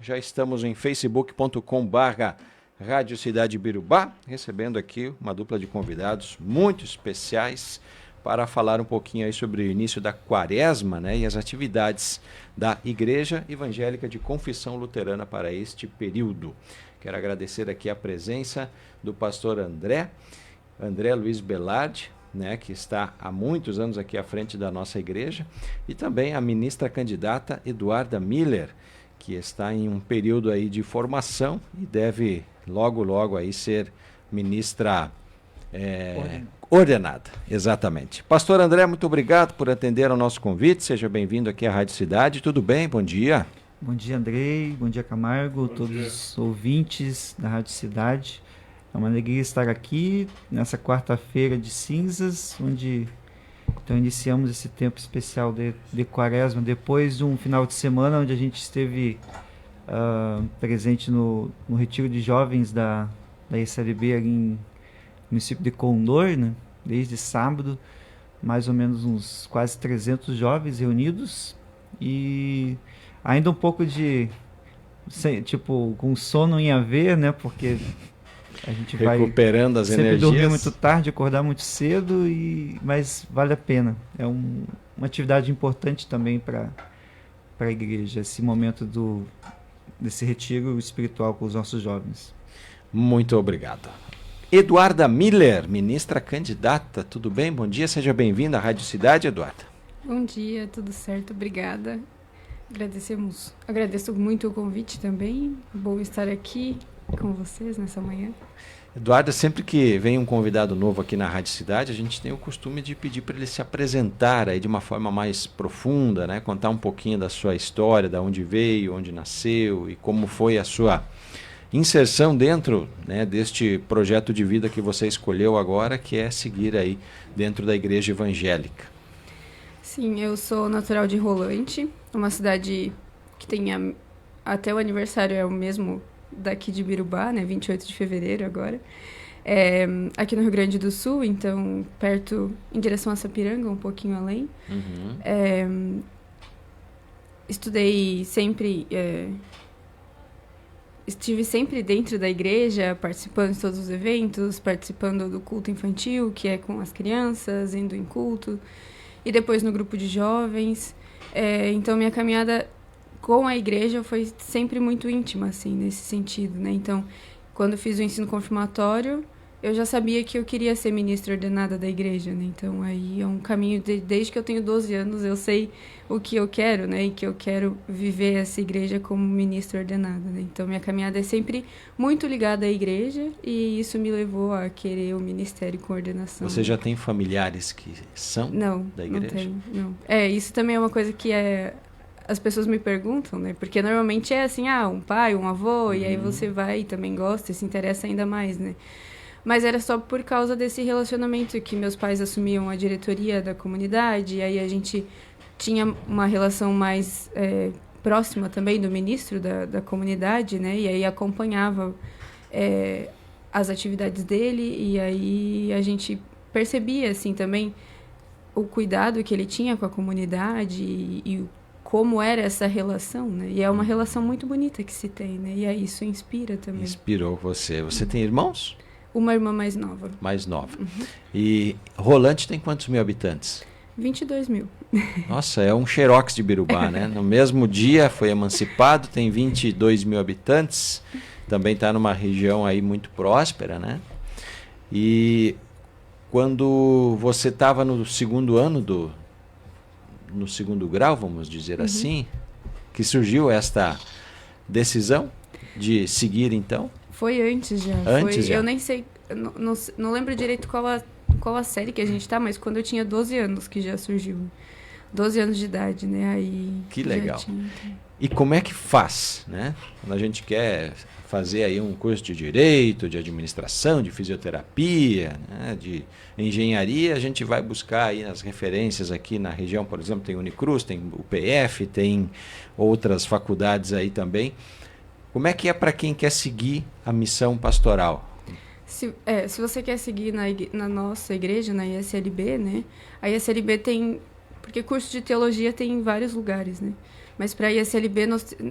Já estamos em facebook.com/, Rádio Cidade Birubá, recebendo aqui uma dupla de convidados muito especiais para falar um pouquinho aí sobre o início da quaresma, né, e as atividades da Igreja Evangélica de Confissão Luterana para este período. Quero agradecer aqui a presença do pastor André Luiz Belardi, né, que está há muitos anos aqui à frente da nossa igreja, e também a ministra candidata Eduarda Miller, que está em um período aí de formação e deve logo aí ser ministra ordenada. Exatamente. Pastor André, muito obrigado por atender ao nosso convite. Seja bem-vindo aqui à Rádio Cidade. Tudo bem? Bom dia. Bom dia, Andrei. Bom dia, Camargo. Todos os ouvintes da Rádio Cidade. É uma alegria estar aqui nessa quarta-feira de cinzas, onde então iniciamos esse tempo especial de quaresma, depois de um final de semana onde a gente esteve presente no retiro de jovens da ECLB ali no município de Condor, né? Desde sábado, mais ou menos uns quase 300 jovens reunidos, e ainda um pouco com sono em haver, né? Porque a gente recuperando as sempre energias. Dormir muito tarde, acordar muito cedo, mas vale a pena. É uma atividade importante também para a igreja, esse momento desse retiro espiritual com os nossos jovens. Muito obrigado. Eduarda Miller, ministra candidata, tudo bem? Bom dia, seja bem-vinda à Rádio Cidade, Eduarda. Bom dia, tudo certo, obrigada. Agradeço muito o convite também, bom estar aqui com vocês nessa manhã. Eduarda, sempre que vem um convidado novo aqui na Rádio Cidade, a gente tem o costume de pedir para ele se apresentar aí de uma forma mais profunda, né? Contar um pouquinho da sua história, de onde veio, onde nasceu e como foi a sua inserção dentro, né, deste projeto de vida que você escolheu agora, que é seguir aí dentro da Igreja Evangélica. Sim, eu sou natural de Rolante, uma cidade que tem até o aniversário é o mesmo daqui de Birubá, né, 28 de fevereiro agora, aqui no Rio Grande do Sul, então perto, em direção a Sapiranga, um pouquinho além. Uhum. Estudei sempre, estive sempre dentro da igreja, participando de todos os eventos, participando do culto infantil, que é com as crianças, indo em culto, e depois no grupo de jovens. Então minha caminhada com a igreja foi sempre muito íntima, assim, nesse sentido, né? Então, quando fiz o ensino confirmatório, eu já sabia que eu queria ser ministra ordenada da igreja, né? Então, aí é um caminho, desde que eu tenho 12 anos, eu sei o que eu quero, né? E que eu quero viver essa igreja como ministra ordenada, né? Então, minha caminhada é sempre muito ligada à igreja, e isso me levou a querer o ministério com ordenação. Você já tem familiares que são da igreja? Não tenho, não. Isso também é uma coisa que as pessoas me perguntam, né? Porque normalmente é assim, um pai, um avô, e aí você vai e também gosta e se interessa ainda mais, né? Mas era só por causa desse relacionamento que meus pais assumiam a diretoria da comunidade, e aí a gente tinha uma relação mais próxima também do ministro da comunidade, né? E aí acompanhava as atividades dele, e aí a gente percebia, assim, também o cuidado que ele tinha com a comunidade e como era essa relação, né? E é uma relação muito bonita que se tem, né? E aí isso inspira também. Inspirou você. Você tem irmãos? Uma irmã mais nova. Mais nova. Uhum. E Rolante tem quantos mil habitantes? 22 mil. Nossa, é um xerox de Birubá, né? No mesmo dia foi emancipado, tem 22 mil habitantes, também está numa região aí muito próspera, né? E quando você estava no segundo ano no segundo grau, vamos dizer assim, que surgiu esta decisão de seguir, então? Foi antes já. Já? Eu nem sei, não lembro direito qual a série que a gente tá, mas quando eu tinha 12 anos que já surgiu. 12 anos de idade, né? Aí que legal. E como é que faz, né? Quando a gente quer fazer aí um curso de direito, de administração, de fisioterapia, né? De engenharia, a gente vai buscar aí as referências aqui na região, por exemplo, tem Unicruz, tem o PF, tem outras faculdades aí também. Como é que é para quem quer seguir a missão pastoral? Se você quer seguir na nossa igreja, na ISLB, né? A ISLB tem... Porque curso de teologia tem em vários lugares, né? Mas para a ISLB,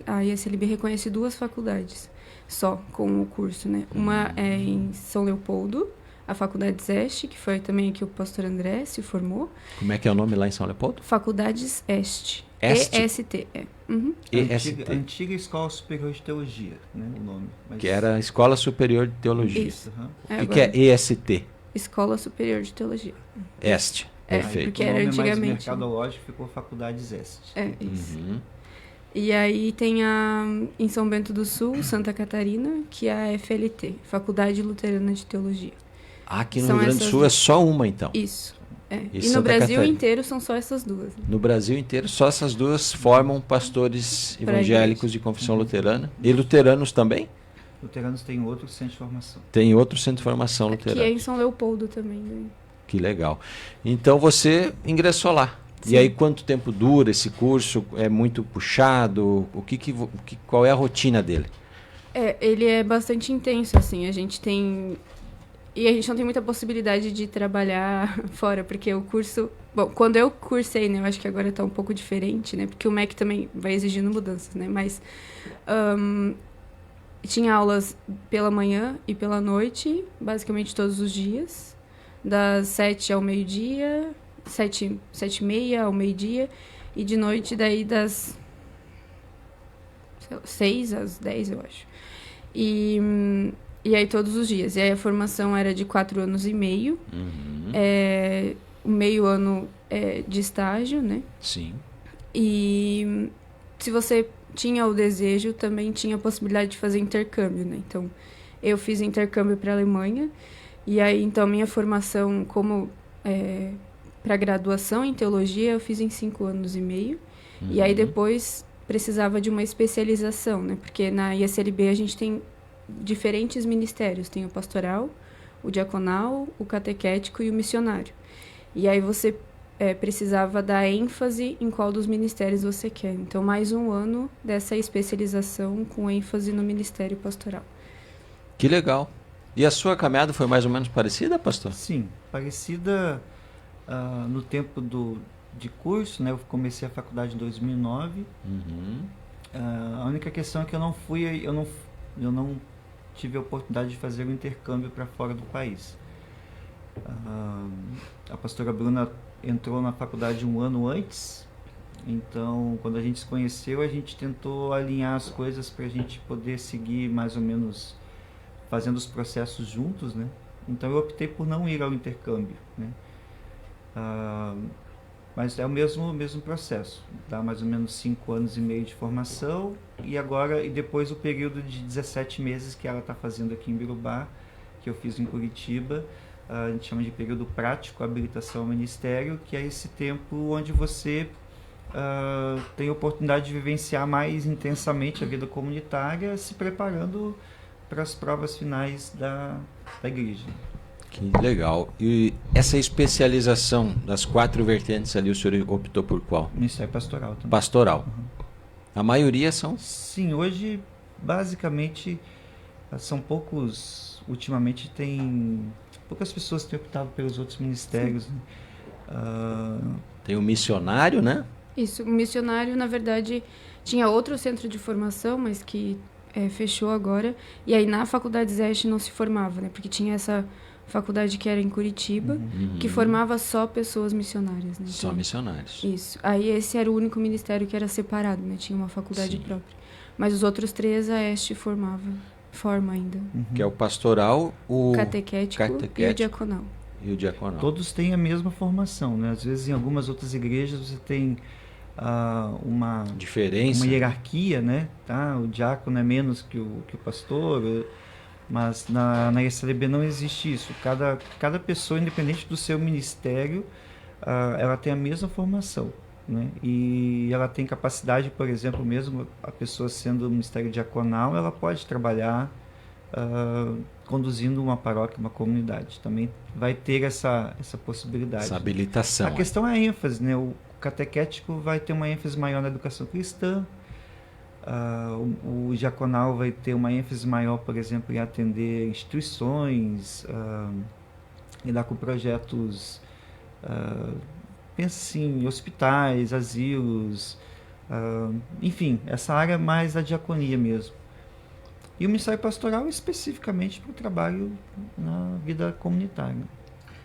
a ISLB reconhece 2 faculdades só com o curso, né? Uma é em São Leopoldo, a Faculdade Este, que foi também que o pastor André se formou. Como é que é o nome lá em São Leopoldo? Faculdades Este. Este? EST, é. Uhum. EST. Antiga Escola Superior de Teologia, né, o nome. Mas... Que era a Escola Superior de Teologia. Isso. Uhum. O que é EST? Escola Superior de Teologia. Este. É, Perfeito. porque o era nome mais antigamente. mercadológico ficou Faculdades Este. É, isso. Uhum. E aí tem em São Bento do Sul, Santa Catarina, que é a FLT, Faculdade Luterana de Teologia. Aqui no São Rio Grande do essas Sul é só uma, então. Isso. É. E E Santa no Brasil Catarina? inteiro são só essas 2. No Brasil inteiro, só essas 2 formam pastores Pra evangélicos de confissão luterana. E luteranos também? Luteranos têm outro centro de formação. Tem outro centro de formação Que é luterana. em São Leopoldo também. Né? Que legal. Então você ingressou lá. Sim. E aí quanto tempo dura esse curso? É muito puxado? Qual é a rotina dele? Ele é bastante intenso, assim. A gente tem... E a gente não tem muita possibilidade de trabalhar fora, porque o curso... Bom, quando eu cursei, né? Eu acho que agora está um pouco diferente, né? Porque o MEC também vai exigindo mudanças, né? Mas tinha aulas pela manhã e pela noite, basicamente todos os dias. Das 7 ao meio-dia, 7h30 ao meio-dia. E de noite, daí das 6 às 10, eu acho. E aí todos os dias. E aí a formação era de 4 anos e meio. Uhum. O meio ano de estágio, né? Sim. E se você tinha o desejo, também tinha a possibilidade de fazer intercâmbio, né? Então, eu fiz intercâmbio para a Alemanha. E aí, então, minha formação como para graduação em teologia, eu fiz em 5 anos e meio. Uhum. E aí, depois, precisava de uma especialização, né? Porque na ISLB a gente tem diferentes ministérios. Tem o pastoral, o diaconal, o catequético e o missionário. E aí você precisava dar ênfase em qual dos ministérios você quer. Então, mais um ano dessa especialização com ênfase no ministério pastoral. Que legal. E a sua caminhada foi mais ou menos parecida, pastor? Sim, parecida no tempo de curso, né? Eu comecei a faculdade em 2009. Uhum. A única questão é que eu não tive a oportunidade de fazer o intercâmbio para fora do país. A pastora Bruna entrou na faculdade um ano antes, então quando a gente se conheceu, a gente tentou alinhar as coisas para a gente poder seguir mais ou menos fazendo os processos juntos, né? Então eu optei por não ir ao intercâmbio, né? Mas é o mesmo processo, dá mais ou menos 5 anos e meio de formação e depois o período de 17 meses que ela está fazendo aqui em Birubá, que eu fiz em Curitiba, a gente chama de período prático, habilitação ao ministério, que é esse tempo onde você tem a oportunidade de vivenciar mais intensamente a vida comunitária, se preparando para as provas finais da igreja. Que legal. E essa especialização das 4 vertentes ali, o senhor optou por qual? Ministério pastoral também. Pastoral. Uhum. A maioria são? Sim, hoje basicamente são poucos, ultimamente tem poucas pessoas que têm optado pelos outros ministérios. Né? Tem o missionário, né? Isso, o missionário, na verdade, tinha outro centro de formação, mas que fechou agora. E aí na faculdade Zeste não se formava, né? Porque tinha essa faculdade que era em Curitiba, que formava só pessoas missionárias. Né? Só missionários. Isso. Aí esse era o único ministério que era separado, né? Tinha uma faculdade Sim. própria. Mas os outros 3 a Este forma ainda. Que é o pastoral, o Catequético e o diaconal. E o diaconal. Todos têm a mesma formação, né? Às vezes em algumas outras igrejas você tem uma hierarquia, né? Tá? O diácono é menos que o pastor, mas na ISLB não existe isso. Cada pessoa, independente do seu ministério, ela tem a mesma formação, né? E ela tem capacidade, por exemplo, mesmo a pessoa sendo ministério diaconal, ela pode trabalhar conduzindo uma paróquia, uma comunidade. Também vai ter essa possibilidade. Essa habilitação. A questão é a ênfase, né? O catequético vai ter uma ênfase maior na educação cristã. O diaconal vai ter uma ênfase maior, por exemplo, em atender instituições, lidar com projetos, pensa assim, hospitais, asilos, Enfim, essa área mais da diaconia mesmo. E o Ministério Pastoral especificamente para o trabalho na vida comunitária.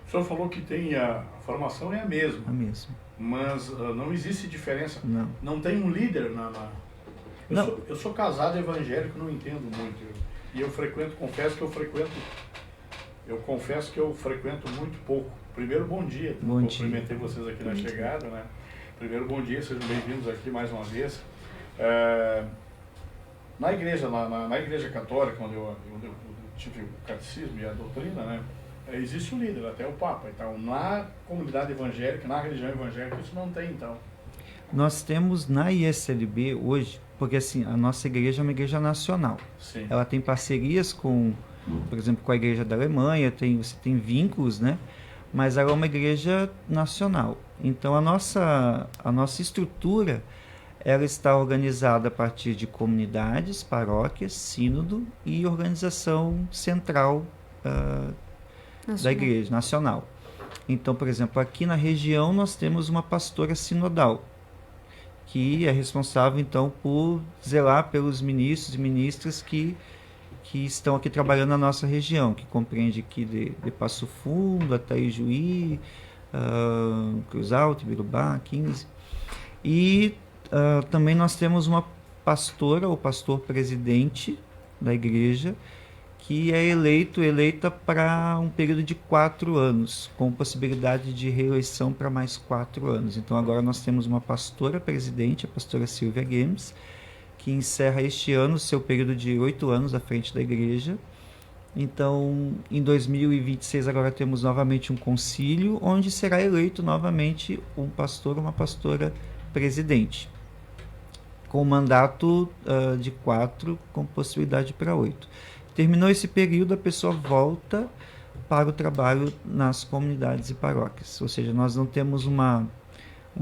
O senhor falou que tem a formação é a mesma. A mesma. Mas não existe diferença. Não. Não tem um líder Não. Eu sou casado evangélico, não entendo muito. E eu confesso que eu frequento muito pouco. Primeiro, bom dia. Bom dia. Cumprimentei vocês aqui na chegada, né? Primeiro, bom dia, sejam bem-vindos aqui mais uma vez. Na igreja, na igreja católica, onde eu tive o catecismo e a doutrina, né? Existe um líder, até o Papa. Então, na comunidade evangélica, na religião evangélica, isso não tem, então. Nós temos na ISLB hoje, porque assim, a nossa igreja é uma igreja nacional. Sim. Ela tem parcerias com, por exemplo, com a igreja da Alemanha, você tem vínculos, né? Mas ela é uma igreja nacional. Então, a nossa estrutura, ela está organizada a partir de comunidades, paróquias, sínodo e organização central da igreja nacional. Então, por exemplo, aqui na região nós temos uma pastora sinodal, que é responsável então por zelar pelos ministros e ministras que estão aqui trabalhando na nossa região, que compreende aqui de Passo Fundo até Ijuí, Cruz Alta, Ibirubá, 15. E também nós temos uma pastora ou pastor presidente da igreja, que é eleita para um período de 4 anos, com possibilidade de reeleição para mais 4 anos. Então agora nós temos uma pastora presidente, a pastora Silvia Games, que encerra este ano seu período de 8 anos à frente da igreja. Então, em 2026 agora temos novamente um concílio, onde será eleito novamente um pastor ou uma pastora presidente, com mandato de 4, com possibilidade para 8. Terminou esse período, a pessoa volta para o trabalho nas comunidades e paróquias. Ou seja, nós não temos uma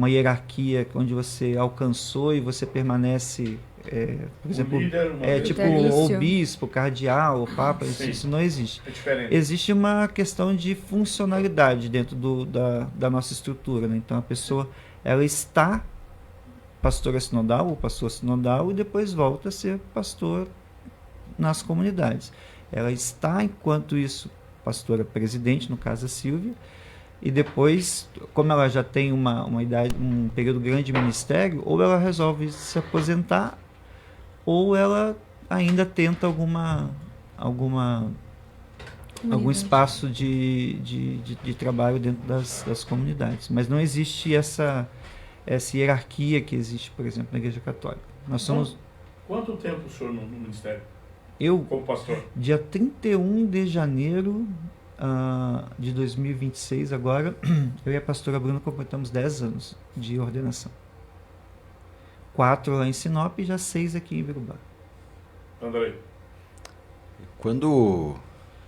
hierarquia onde você alcançou e você permanece, por exemplo, líder, tipo o bispo, o cardeal, o papa, isso não existe. É diferente. Existe uma questão de funcionalidade dentro da nossa estrutura, né? Então a pessoa ela está pastora sinodal ou pastor sinodal e depois volta a ser pastor nas comunidades. Ela está, enquanto isso, pastora presidente, no caso a Silvia, e depois, como ela já tem uma idade, um período grande de ministério, ou ela resolve se aposentar, ou ela ainda tenta algum espaço de trabalho dentro das comunidades. Mas não existe essa hierarquia que existe, por exemplo, na Igreja Católica. Nós somos... Quanto tempo o senhor no ministério? Eu, como pastor? Dia 31 de janeiro de 2026, agora, eu e a pastora Bruna completamos 10 anos de ordenação. 4 lá em Sinop e já 6 aqui em Ibirubá. Andrei. Quando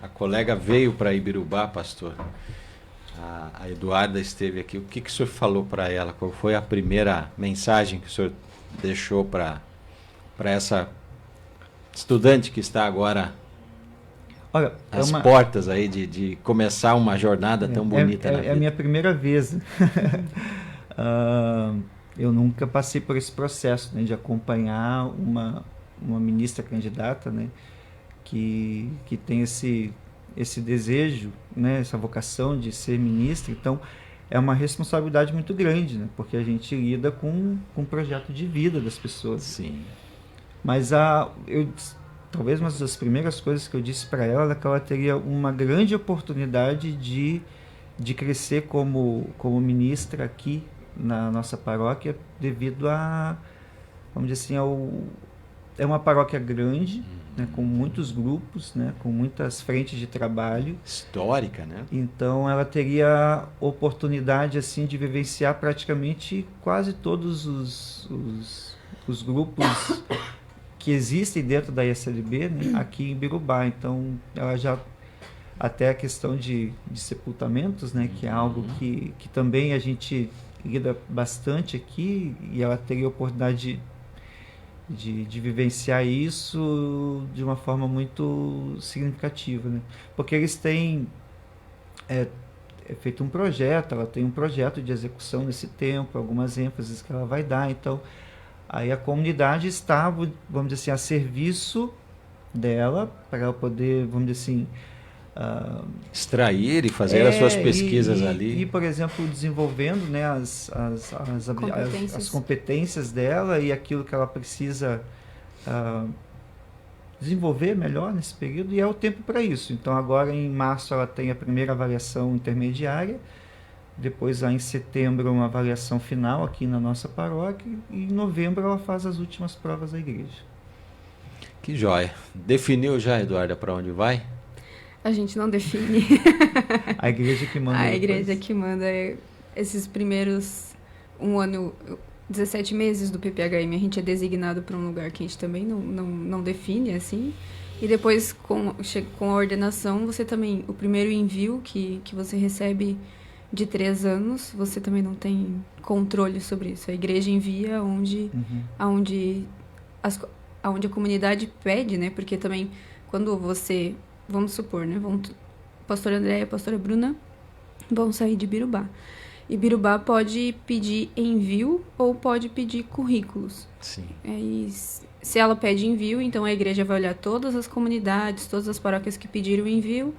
a colega veio para Ibirubá, pastor, a Eduarda esteve aqui, o que o senhor falou para ela? Qual foi a primeira mensagem que o senhor deixou para essa estudante que está agora às portas aí de começar uma jornada tão bonita na vida? É a minha primeira vez. Eu nunca passei por esse processo, né, de acompanhar uma ministra candidata, né, que tem esse desejo, né, essa vocação de ser ministra. Então é uma responsabilidade muito grande, né, porque a gente lida com um projeto de vida das pessoas. Sim. Mas talvez uma das primeiras coisas que eu disse para ela é que ela teria uma grande oportunidade de crescer como ministra aqui na nossa paróquia, devido vamos dizer assim, é uma paróquia grande, né, com muitos grupos, né, com muitas frentes de trabalho. Histórica, né? Então ela teria oportunidade assim de vivenciar praticamente quase todos os grupos que existem dentro da ISLB, né, aqui em Ibirubá. Então ela já até a questão de sepultamentos, né, que é algo que também a gente lida bastante aqui, e ela teria a oportunidade de vivenciar isso de uma forma muito significativa, né? Porque eles têm feito um projeto, ela tem um projeto de execução nesse tempo, algumas ênfases que ela vai dar. Então Aí a comunidade está, vamos dizer assim, a serviço dela, para ela poder, vamos dizer assim, extrair e fazer as suas pesquisas ali. E, por exemplo, desenvolvendo, né, as competências dela e aquilo que ela precisa desenvolver melhor nesse período, e é o tempo para isso. Então, agora em março ela tem a primeira avaliação intermediária, depois lá em setembro uma avaliação final aqui na nossa paróquia, e em novembro ela faz as últimas provas da igreja. Que joia. Definiu já, Eduarda, para onde vai? A gente não define. A igreja que manda. A igreja que manda esses primeiros 17 meses do PPHM, a gente é designado para um lugar que a gente também não define, assim. E depois, com a ordenação, você também, o primeiro envio que você recebe de 3 anos, você também não tem controle sobre isso. A igreja envia aonde a comunidade pede, né? Porque também, quando você, vamos supor, né? Pastor André e a pastora Bruna vão sair de Birubá. E Birubá pode pedir envio ou pode pedir currículos. Sim. Se ela pede envio, então a igreja vai olhar todas as comunidades, todas as paróquias que pediram envio,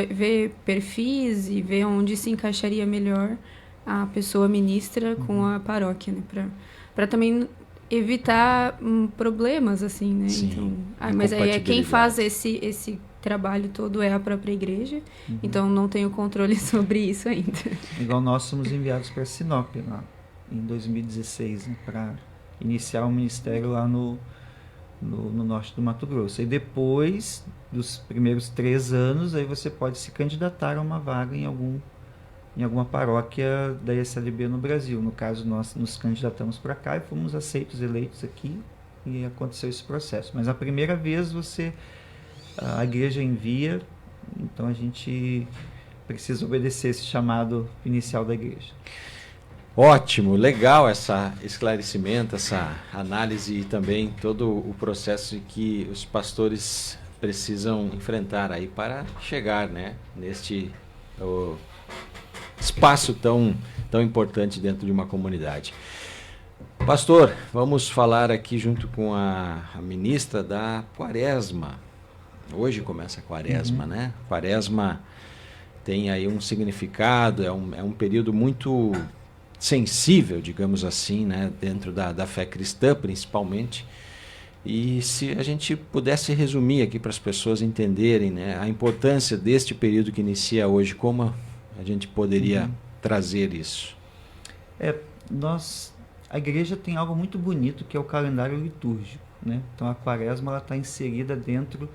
ver perfis e ver onde se encaixaria melhor a pessoa ministra com a paróquia, né? Para também evitar problemas, assim, né? Sim, então, mas aí quem faz esse trabalho todo é a própria igreja, então não tenho controle sobre isso ainda. Igual nós somos enviados para Sinop lá em 2016, né, para iniciar o ministério lá no norte do Mato Grosso. E depois dos primeiros 3 anos, aí você pode se candidatar a uma vaga em alguma paróquia da ESLB no Brasil. No caso, nós nos candidatamos para cá e fomos eleitos aqui, e aconteceu esse processo. Mas a primeira vez a igreja envia, então a gente precisa obedecer esse chamado inicial da igreja. Ótimo, legal esse esclarecimento, essa análise e também todo o processo que os pastores precisam enfrentar aí para chegar, né, neste espaço tão importante dentro de uma comunidade. Pastor, vamos falar aqui junto com a ministra da Quaresma. Hoje começa a Quaresma, né? Quaresma tem aí um significado, é um período muito sensível, digamos assim, né? Dentro da fé cristã, principalmente. E se a gente pudesse resumir aqui para as pessoas entenderem, né, a importância deste período que inicia hoje, como a gente poderia trazer isso? A igreja tem algo muito bonito que é o calendário litúrgico, né? Então a Quaresma está inserida dentro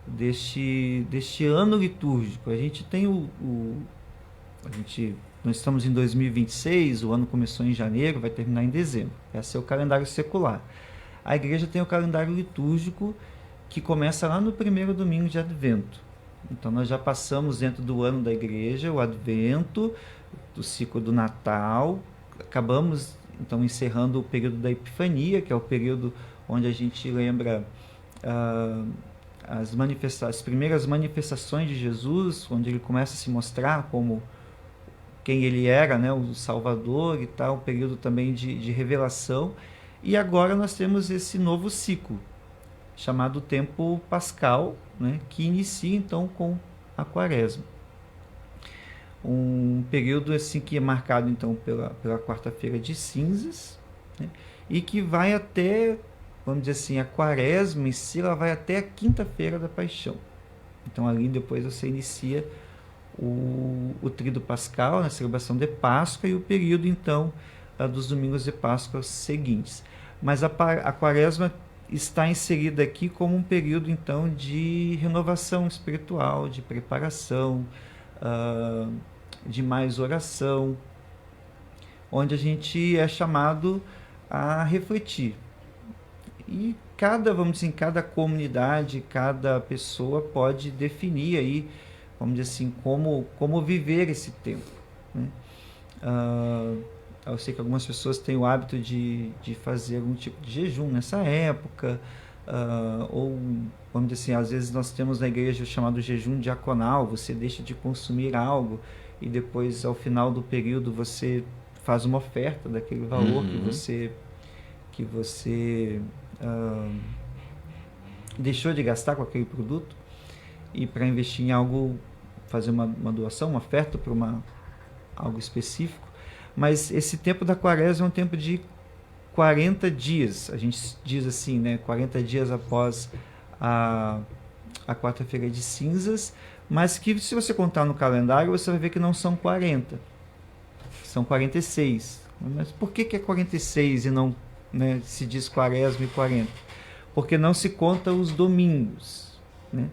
deste ano litúrgico. A gente tem nós estamos em 2026, o ano começou em janeiro, vai terminar em dezembro. Esse é o calendário secular. A igreja tem o calendário litúrgico que começa lá no primeiro domingo de Advento. Então nós já passamos dentro do ano da igreja o Advento, do ciclo do Natal, acabamos então encerrando o período da Epifania, que é o período onde a gente lembra as primeiras manifestações de Jesus, onde ele começa a se mostrar como quem ele era, né, o Salvador e tal, um período também de revelação. E agora nós temos esse novo ciclo, chamado Tempo Pascal, né, que inicia então com a Quaresma. Um período assim que é marcado então pela quarta-feira de cinzas, né, e que vai até, vamos dizer assim, a Quaresma em si, ela vai até a quinta-feira da Paixão. Então ali depois você inicia o Tríduo Pascal, na celebração de Páscoa, e o período então dos domingos de Páscoa seguintes. Mas a Quaresma está inserida aqui como um período então de renovação espiritual, de preparação, de mais oração, onde a gente é chamado a refletir. E cada comunidade, cada pessoa pode definir aí, vamos dizer assim, como viver esse tempo, né? Eu sei que algumas pessoas têm o hábito de fazer algum tipo de jejum nessa época, ou, vamos dizer assim, às vezes nós temos na igreja o chamado jejum diaconal, você deixa de consumir algo e depois, ao final do período, você faz uma oferta daquele valor que você deixou de gastar com aquele produto e para investir em algo, fazer uma doação, uma oferta para algo específico. Mas esse tempo da quaresma é um tempo de 40 dias, a gente diz assim, né? 40 dias após a quarta-feira de cinzas, mas que se você contar no calendário, você vai ver que não são 40, são 46. Mas por que é 46 e não, né, se diz quaresma e 40? Porque não se conta os domingos, né?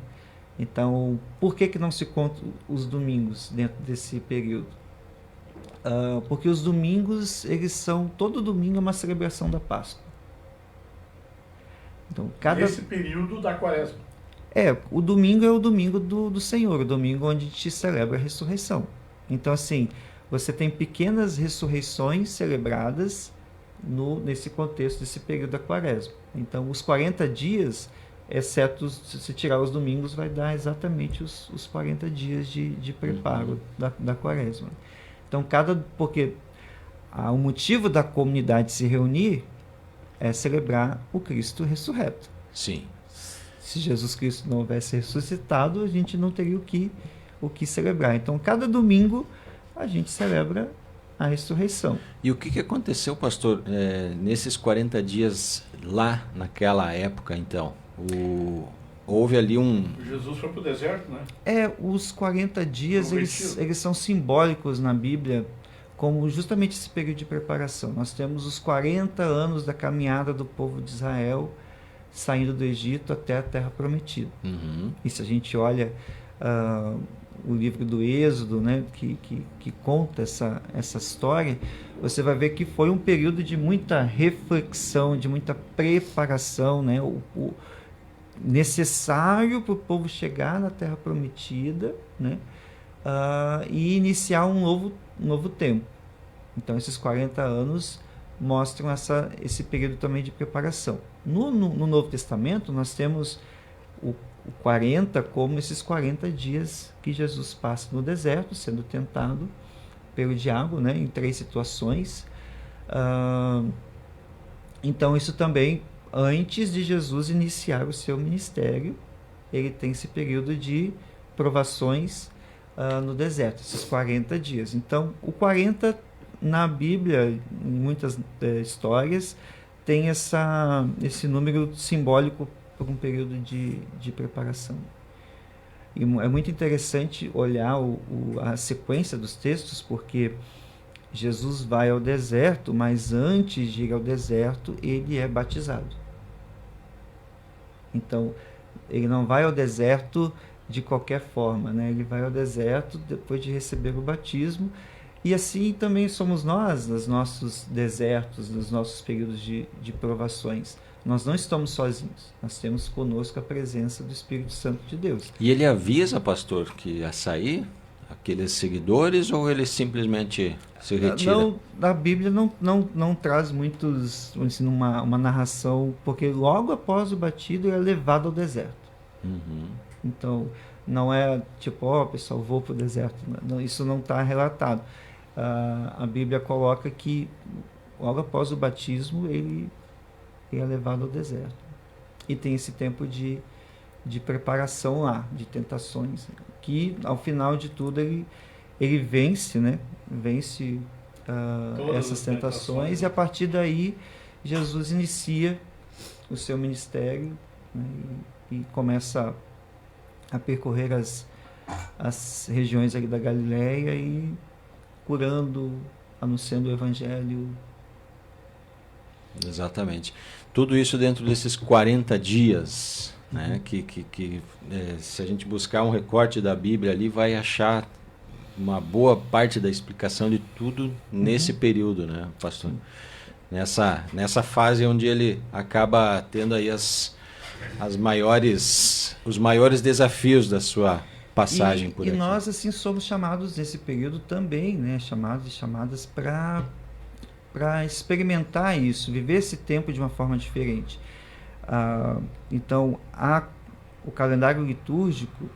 Então, por que não se conta os domingos dentro desse período? Porque os domingos, todo domingo é uma celebração da Páscoa. Então, Esse período da quaresma. O domingo é o domingo do Senhor, o domingo onde a gente celebra a ressurreição. Então, assim, você tem pequenas ressurreições celebradas nesse contexto, desse período da quaresma. Então, os 40 dias, exceto se tirar os domingos, vai dar exatamente os 40 dias de preparo da quaresma. Então, porque o motivo da comunidade se reunir é celebrar o Cristo ressurreto. Sim. Se Jesus Cristo não houvesse ressuscitado, a gente não teria o que celebrar. Então, cada domingo, a gente celebra a ressurreição. E o que aconteceu, pastor, nesses 40 dias lá naquela época, então? Houve ali Jesus foi para o deserto, né? Os 40 dias, eles são simbólicos na Bíblia como justamente esse período de preparação. Nós temos os 40 anos da caminhada do povo de Israel saindo do Egito até a Terra Prometida. Uhum. E se a gente olha o livro do Êxodo, né, que conta essa história, você vai ver que foi um período de muita reflexão, de muita preparação, né, necessário para o povo chegar na Terra Prometida, né, e iniciar um novo tempo. Então, esses 40 anos mostram esse período também de preparação. No Novo Testamento, nós temos o 40 como esses 40 dias que Jesus passa no deserto, sendo tentado pelo diabo, né, em 3 situações. Então, isso também, antes de Jesus iniciar o seu ministério, ele tem esse período de provações no deserto, esses 40 dias. Então, o 40 na Bíblia, em muitas histórias, tem esse número simbólico por um período de preparação. E é muito interessante olhar a sequência dos textos, porque Jesus vai ao deserto, mas antes de ir ao deserto, ele é batizado. Então, ele não vai ao deserto de qualquer forma, né? Ele vai ao deserto depois de receber o batismo. E assim também somos nós, nos nossos desertos, nos nossos períodos de provações. Nós não estamos sozinhos, nós temos conosco a presença do Espírito Santo de Deus. E ele avisa, pastor, que ia sair aqueles seguidores, ou ele simplesmente se retira? Não, a Bíblia não traz muitos, assim, uma narração, porque logo após o batismo ele é levado ao deserto. Uhum. Então, não é tipo, pessoal, vou para o deserto. Não, isso não está relatado. A Bíblia coloca que logo após o batismo ele é levado ao deserto. E tem esse tempo de preparação lá, de tentações, que ao final de tudo ele vence, né? Vence essas tentações, e a partir daí Jesus inicia o seu ministério, né? E começa a percorrer as regiões ali da Galileia e curando, anunciando o Evangelho. Exatamente. Tudo isso dentro desses 40 dias, né? Que se a gente buscar um recorte da Bíblia ali, vai achar uma boa parte da explicação de tudo nesse período, né, pastor? Nessa fase onde ele acaba tendo aí os maiores desafios da sua passagem por aqui. E nós, assim, somos chamados nesse período também, né? Chamados e chamadas para experimentar isso, viver esse tempo de uma forma diferente. Então, o calendário litúrgico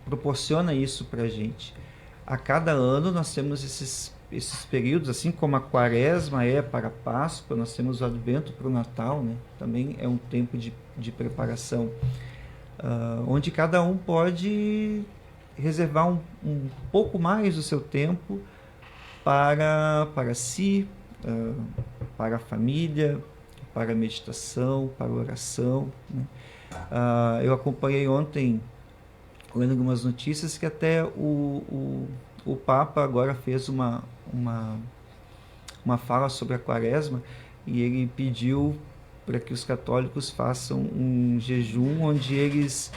proporciona isso para a gente. A cada ano nós temos esses esses períodos, assim como a Quaresma é para a Páscoa, nós temos o Advento para o Natal, né? Também é um tempo de preparação, onde cada um pode reservar um pouco mais do seu tempo para si, para a família, para a meditação, para a oração, né? Eu acompanhei ontem, lendo algumas notícias, que até o Papa agora fez uma fala sobre a Quaresma, e ele pediu para que os católicos façam um jejum onde eles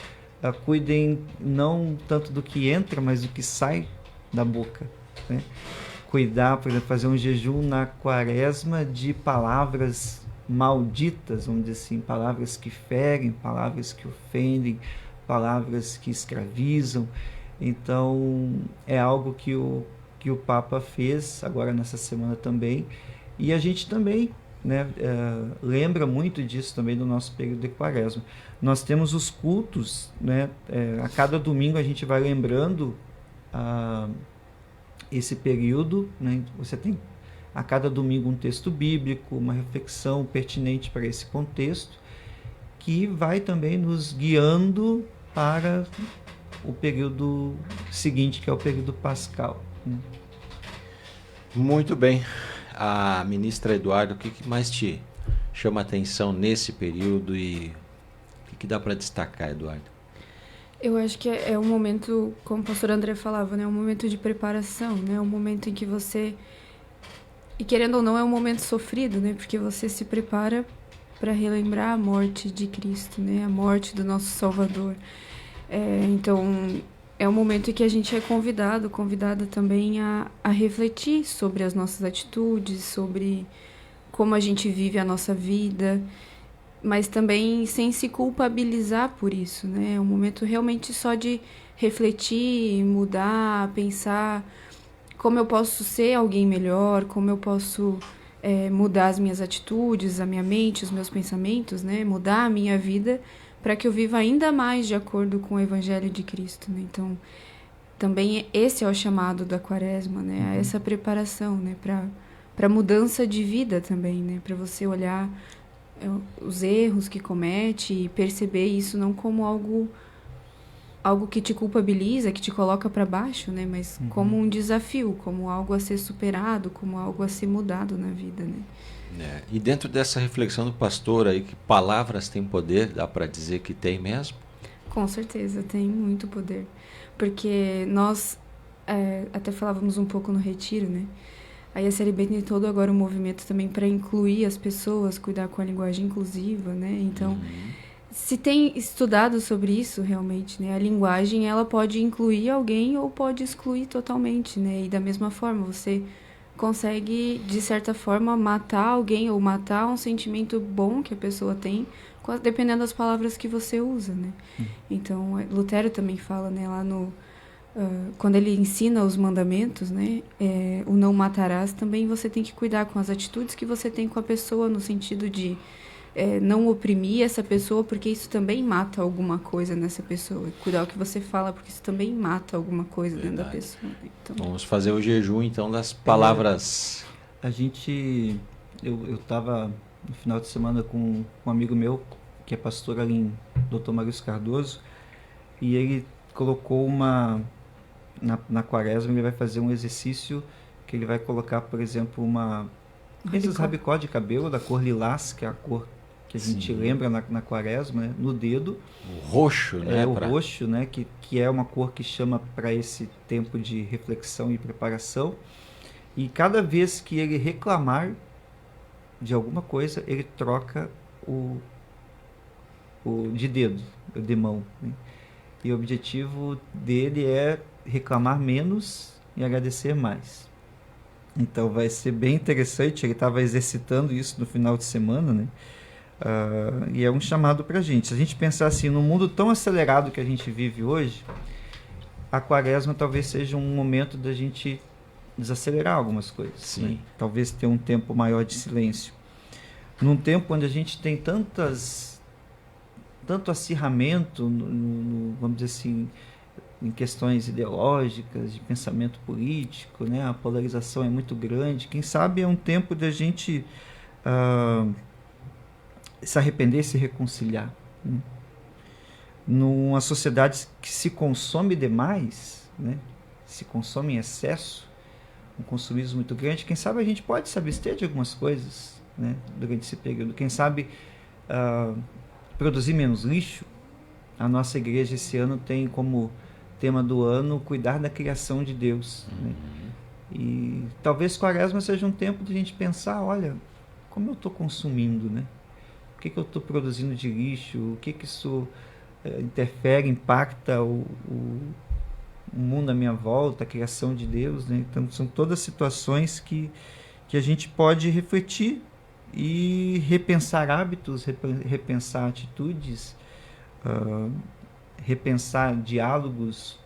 cuidem não tanto do que entra, mas do que sai da boca, né? Cuidar, por exemplo, fazer um jejum na Quaresma de palavras malditas, vamos dizer assim, palavras que ferem, palavras que ofendem, palavras que escravizam. Então, é algo que o Papa fez agora nessa semana também, e a gente também, né, lembra muito disso também no nosso período de Quaresma. Nós temos os cultos, né, a cada domingo a gente vai lembrando esse período, né? Você tem a cada domingo um texto bíblico, uma reflexão pertinente para esse contexto, que vai também nos guiando para o período seguinte, que é o período pascal, né? Muito bem. A ministra Eduardo, o que mais te chama a atenção nesse período e o que dá para destacar, Eduardo? Eu acho que é um momento, como o pastor André falava, né? Um momento de preparação, né? Um momento em que você... E querendo ou não, é um momento sofrido, né? Porque você se prepara para relembrar a morte de Cristo, né? A morte do nosso Salvador. Então, é um momento em que a gente é convidada também a refletir sobre as nossas atitudes, sobre como a gente vive a nossa vida, mas também sem se culpabilizar por isso, né? É um momento realmente só de refletir, mudar, pensar como eu posso ser alguém melhor, como eu posso mudar as minhas atitudes, a minha mente, os meus pensamentos, né? Mudar a minha vida para que eu viva ainda mais de acordo com o Evangelho de Cristo, né? Então, também esse é o chamado da Quaresma, né? A essa preparação, né? Para mudança de vida também, né? Para você olhar os erros que comete e perceber isso não como algo que te culpabiliza, que te coloca para baixo, né? Mas como um desafio, como algo a ser superado, como algo a ser mudado na vida, né? E dentro dessa reflexão do pastor aí, que palavras têm poder, dá para dizer que tem mesmo? Com certeza, tem muito poder. Porque nós até falávamos um pouco no retiro, né? Aí a CLB tem todo agora um movimento também para incluir as pessoas, cuidar com a linguagem inclusiva, né? Então, se tem estudado sobre isso realmente, né? A linguagem, ela pode incluir alguém ou pode excluir totalmente, né? E da mesma forma, você consegue, de certa forma, matar alguém ou matar um sentimento bom que a pessoa tem, dependendo das palavras que você usa, né? Então, Lutero também fala, né, lá no... quando ele ensina os mandamentos, né, o não matarás, também você tem que cuidar com as atitudes que você tem com a pessoa, no sentido de não oprimir essa pessoa, porque isso também mata alguma coisa nessa pessoa. Cuidar o que você fala, porque isso também mata alguma coisa dentro da pessoa. Então... Vamos fazer o jejum, então, das palavras. Eu estava no final de semana com um amigo meu, que é pastor ali em Dr. Maurício Cardoso, e ele colocou na Quaresma, ele vai fazer um exercício que ele vai colocar, por exemplo, esses rabicó de cabelo da cor lilás, que é a cor que a gente lembra na Quaresma, né, no dedo. O roxo, né? Roxo, né, que é uma cor que chama para esse tempo de reflexão e preparação. E cada vez que ele reclamar de alguma coisa, ele troca o de dedo, o de mão, né? E o objetivo dele é reclamar menos e agradecer mais. Então vai ser bem interessante. Ele estava exercitando isso no final de semana, né? E é um chamado para a gente. Se a gente pensar assim, no mundo tão acelerado que a gente vive hoje, a Quaresma talvez seja um momento da gente desacelerar algumas coisas, né? Talvez ter um tempo maior de silêncio. Num tempo onde a gente tem tanto acirramento, vamos dizer assim, em questões ideológicas, de pensamento político, né? A polarização é muito grande. Quem sabe é um tempo de a gente se arrepender e se reconciliar, né? Numa sociedade que se consome demais, né? Se consome em excesso, um consumismo muito grande, quem sabe a gente pode se abster de algumas coisas, né? Durante esse período. Quem sabe produzir menos lixo. A nossa igreja esse ano tem como tema do ano cuidar da criação de Deus, né? E talvez Quaresma seja um tempo de a gente pensar, olha, como eu estou consumindo, né? O que eu estou produzindo de lixo? O que isso interfere, impacta o mundo à minha volta, a criação de Deus, né? Então são todas situações que a gente pode refletir e repensar hábitos, repensar atitudes, repensar diálogos.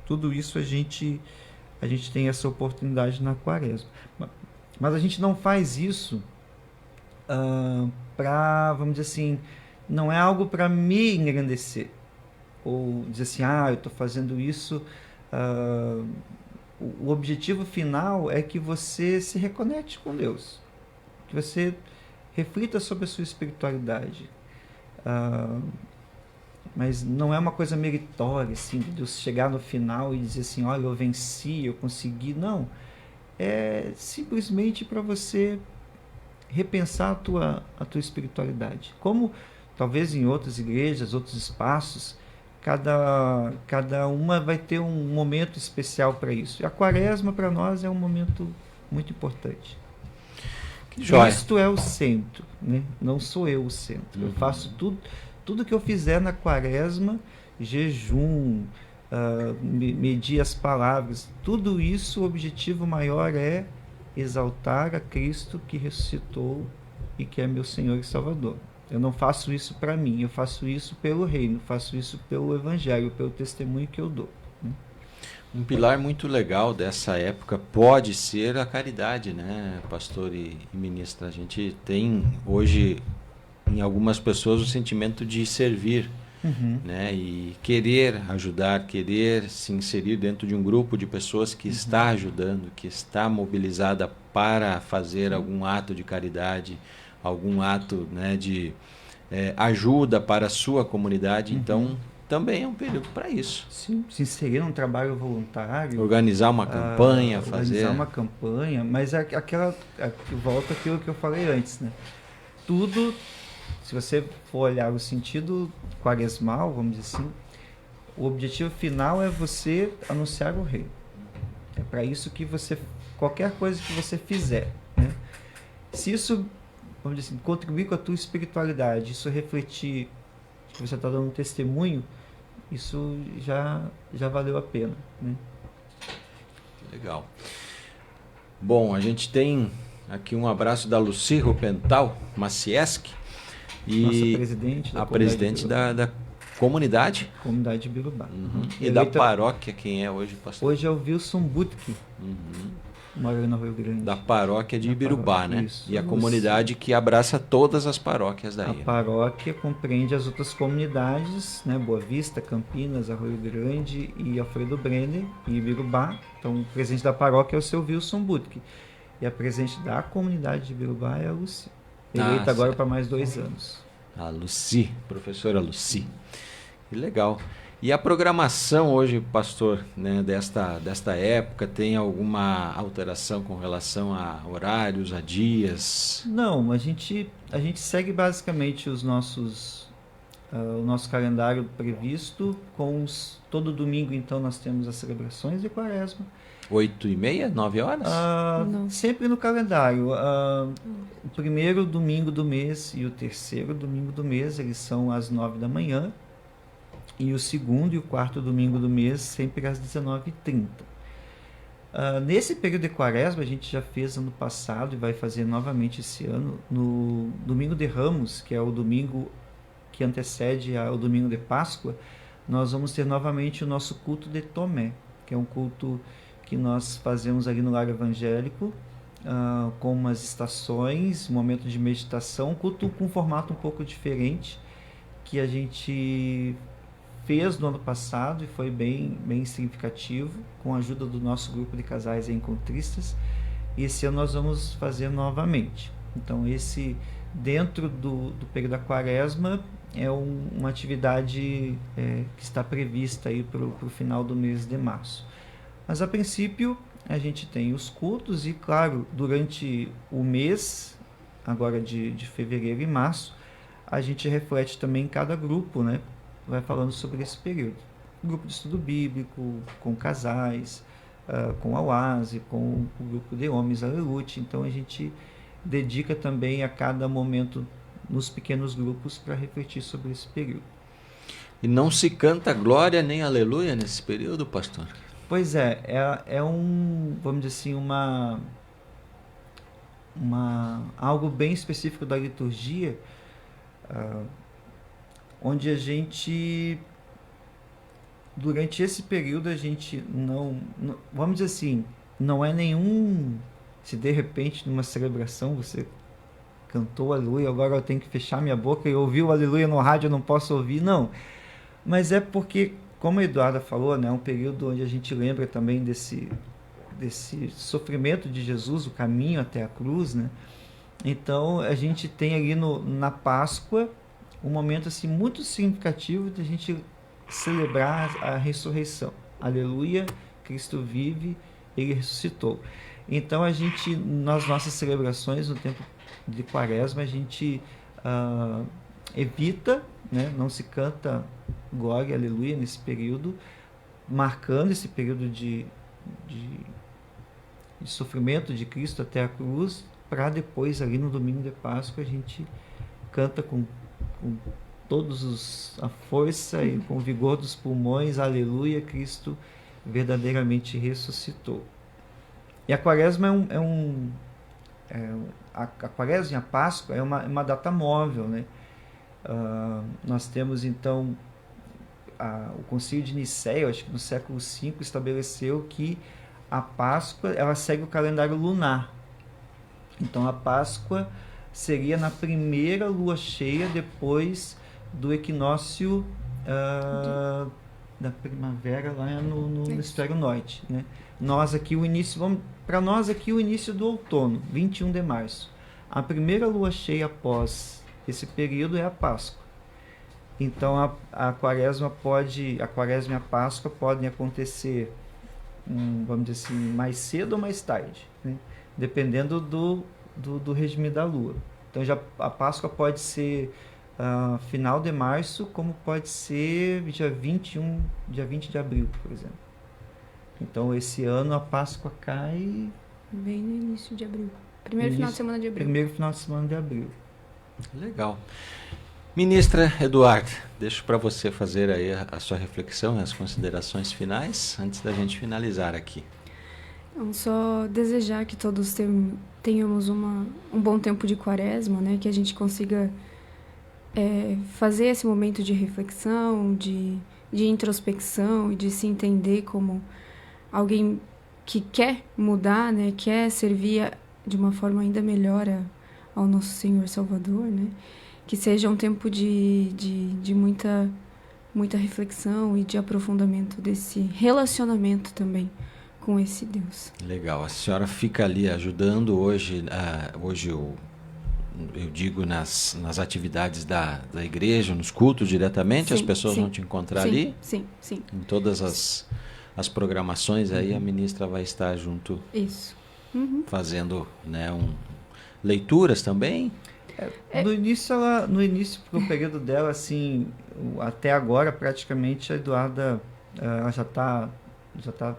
Tudo isso a gente tem essa oportunidade na Quaresma. Mas a gente não faz isso para, vamos dizer assim, não é algo para me engrandecer. Ou dizer assim, eu estou fazendo isso. O objetivo final é que você se reconecte com Deus. Que você reflita sobre a sua espiritualidade. Mas não é uma coisa meritória, assim, de Deus chegar no final e dizer assim, olha, eu venci, eu consegui. Não. É simplesmente para você repensar a tua espiritualidade. Como talvez em outras igrejas, outros espaços, cada uma vai ter um momento especial para isso. E a Quaresma, para nós, é um momento muito importante. Cristo é o centro, né? Não sou eu o centro. Eu faço tudo que eu fizer na Quaresma, jejum, medir as palavras, tudo isso, o objetivo maior é exaltar a Cristo que ressuscitou e que é meu Senhor e Salvador. Eu não faço isso para mim, eu faço isso pelo reino, faço isso pelo Evangelho, pelo testemunho que eu dou, né? Um pilar muito legal dessa época pode ser a caridade, né, pastor e ministra? A gente tem hoje em algumas pessoas o sentimento de servir, né, e querer ajudar, querer se inserir dentro de um grupo de pessoas que está ajudando, que está mobilizada para fazer algum ato de caridade, algum ato, né, de ajuda para a sua comunidade. Então também é um período para isso. Sim, se inserir num trabalho voluntário. Organizar uma campanha, Organizar uma campanha, mas volta aquilo que eu falei antes, né? Tudo, se você for olhar o sentido quaresmal, vamos dizer assim, o objetivo final é você anunciar o reino. É para isso que qualquer coisa que você fizer, né? Se isso, vamos dizer assim, contribuir com a tua espiritualidade, isso refletir que você está dando um testemunho, isso já valeu a pena, né? Legal. Bom, a gente tem aqui um abraço da Lucy Rupental Macieschi, nossa presidente a presidente da comunidade de Birubá. E da paróquia, quem é hoje, pastor? Hoje é o Wilson Butke, mora no Rio Grande. Da paróquia de Ibirubá, né? Isso. E a comunidade que abraça todas as paróquias daí. A paróquia compreende as outras comunidades, né? Boa Vista, Campinas, Arroio Grande e Alfredo Brenner e Ibirubá. Então, o presidente da paróquia é o seu Wilson Butke. E a presidente da comunidade de Ibirubá é a Lucy. Eleita agora para mais 2 anos. A Lucy, professora Lucy. Que legal. E a programação hoje, pastor, né, desta época, tem alguma alteração com relação a horários, a dias? Não, a gente segue basicamente o nosso calendário previsto, todo domingo então nós temos as celebrações de Quaresma. 8h30, 9 horas? Sempre no calendário. O primeiro domingo do mês e o terceiro domingo do mês, eles são às 9 da manhã. E o segundo e o quarto domingo do mês, sempre às 19h30. Nesse período de Quaresma, a gente já fez ano passado e vai fazer novamente esse ano, no Domingo de Ramos, que é o domingo que antecede ao domingo de Páscoa, nós vamos ter novamente o nosso culto de Tomé, que é um culto que nós fazemos ali no lar evangélico, com umas estações, um momento de meditação, um culto com um formato um pouco diferente, que a gente fez no ano passado e foi bem significativo, com a ajuda do nosso grupo de casais encontristas, e esse ano nós vamos fazer novamente. Então, dentro do período da quaresma, é uma atividade que está prevista aí para o final do mês de março. Mas, a princípio, a gente tem os cultos e, claro, durante o mês, agora de fevereiro e março, a gente reflete também em cada grupo, né? Vai falando sobre esse período. Grupo de estudo bíblico, com casais, com a UASE, com o grupo de homens, Aleluia. Então, a gente dedica também a cada momento nos pequenos grupos para refletir sobre esse período. E não se canta glória nem aleluia nesse período, pastor? Pois é vamos dizer assim, algo bem específico da liturgia, onde a gente, durante esse período, a gente não, vamos dizer assim, não é nenhum, se de repente numa celebração você cantou aleluia, agora eu tenho que fechar minha boca e ouvir o aleluia no rádio, eu não posso ouvir, não. Mas é porque, como a Eduarda falou, né, é um período onde a gente lembra também desse sofrimento de Jesus, o caminho até a cruz, né? Então, a gente tem ali na Páscoa um momento assim, muito significativo de a gente celebrar a ressurreição. Aleluia, Cristo vive, Ele ressuscitou. Então, a gente, nas nossas celebrações, no tempo de quaresma, a gente evita, né, não se canta glória, aleluia nesse período, marcando esse período de sofrimento de Cristo até a cruz, para depois, ali no domingo de Páscoa, a gente canta com todos a força e com o vigor dos pulmões, aleluia, Cristo verdadeiramente ressuscitou. E a quaresma a quaresma e a Páscoa é uma data móvel, né? Nós temos, então, o Concílio de Nicéia, acho que no século V, estabeleceu que a Páscoa ela segue o calendário lunar. Então, a Páscoa seria na primeira lua cheia depois do equinócio da primavera lá no hemisfério norte, né? Para nós aqui o início do outono, 21 de março. A primeira lua cheia após esse período é a Páscoa. Então a quaresma e a Páscoa podem acontecer, vamos dizer assim, mais cedo ou mais tarde, né? Dependendo do regime da lua. Então a Páscoa pode ser final de março, como pode ser dia 20 de abril, por exemplo. Então, esse ano a Páscoa cai... Bem no início de abril. Final de semana de abril. Primeiro final de semana de abril. Legal. Ministra Eduarda, deixo para você fazer aí a sua reflexão e as considerações finais, antes da gente finalizar aqui. Então, só desejar que todos tenhamos um bom tempo de quaresma, né? Que a gente consiga fazer esse momento de reflexão, de introspecção e de se entender como alguém que quer mudar, né? Quer servir de uma forma ainda melhor ao nosso Senhor Salvador, né? Que seja um tempo de muita reflexão e de aprofundamento desse relacionamento também com esse Deus. Legal. A senhora fica ali ajudando hoje eu digo nas atividades da igreja, nos cultos diretamente, sim, as pessoas vão te encontrar ali? Sim. Em todas as programações aí, a ministra vai estar junto. Isso. Fazendo, né, leituras também? No início, pro período dela, assim, até agora, praticamente, a Eduarda ela já está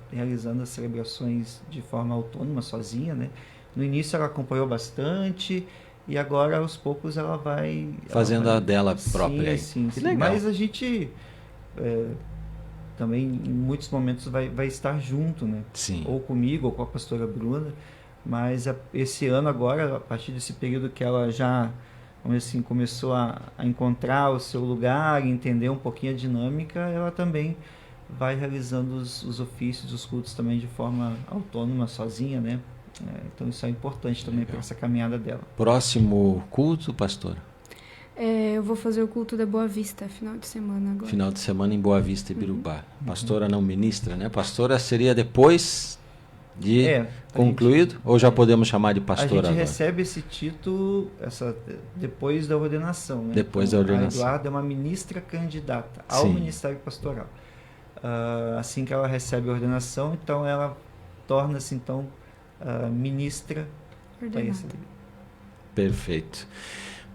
realizando as celebrações de forma autônoma, sozinha, né? No início ela acompanhou bastante e agora, aos poucos, ela vai... Fazendo a dela própria. Sim. Legal. Mas a gente também, em muitos momentos, vai estar junto, né? Sim. Ou comigo, ou com a pastora Bruna. Mas esse ano agora, a partir desse período que ela já, vamos dizer assim, começou a encontrar o seu lugar, entender um pouquinho a dinâmica, ela também vai realizando os ofícios, os cultos também de forma autônoma, sozinha, né? Então isso é importante também para essa caminhada dela. Próximo culto, pastor? Eu vou fazer o culto da Boa Vista, final de semana agora. Final de semana em Boa Vista, Ibirubá. Pastora não ministra, né? Pastora seria depois de concluído? Ou já podemos chamar de pastora agora? A gente recebe esse título depois da ordenação, né? Depois da ordenação. A Eduarda é uma ministra candidata ao Ministério Pastoral. Assim que ela recebe a ordenação, então ela torna-se então ministra ordenada. Perfeito.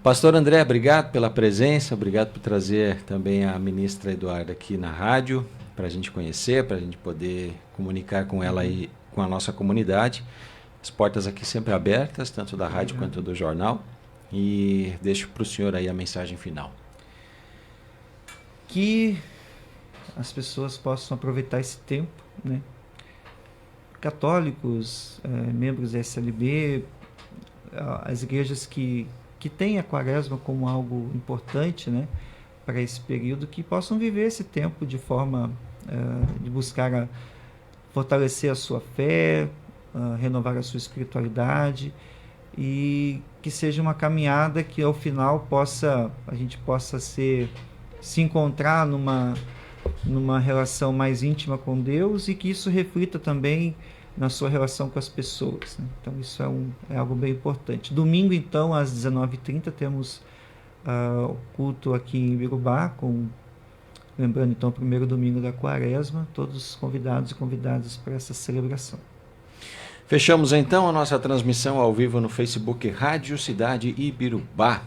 Pastor André, obrigado pela presença, obrigado por trazer também a ministra Eduarda aqui na rádio, para a gente conhecer, para a gente poder comunicar com ela e com a nossa comunidade. As portas aqui sempre abertas, tanto da rádio quanto do jornal. E deixo para o senhor aí a mensagem final. Que as pessoas possam aproveitar esse tempo, né? Católicos, membros da SLB, as igrejas que têm a quaresma como algo importante, né, para esse período, que possam viver esse tempo de forma de buscar fortalecer a sua fé, renovar a sua espiritualidade, e que seja uma caminhada que ao final a gente possa se encontrar numa relação mais íntima com Deus, e que isso reflita também na sua relação com as pessoas, né? Então isso é algo bem importante. Domingo, então, às 19h30, temos o culto aqui em Ibirubá, lembrando então o primeiro domingo da quaresma, todos convidados e convidadas para essa celebração. Fechamos então a nossa transmissão ao vivo no Facebook Rádio Cidade Ibirubá.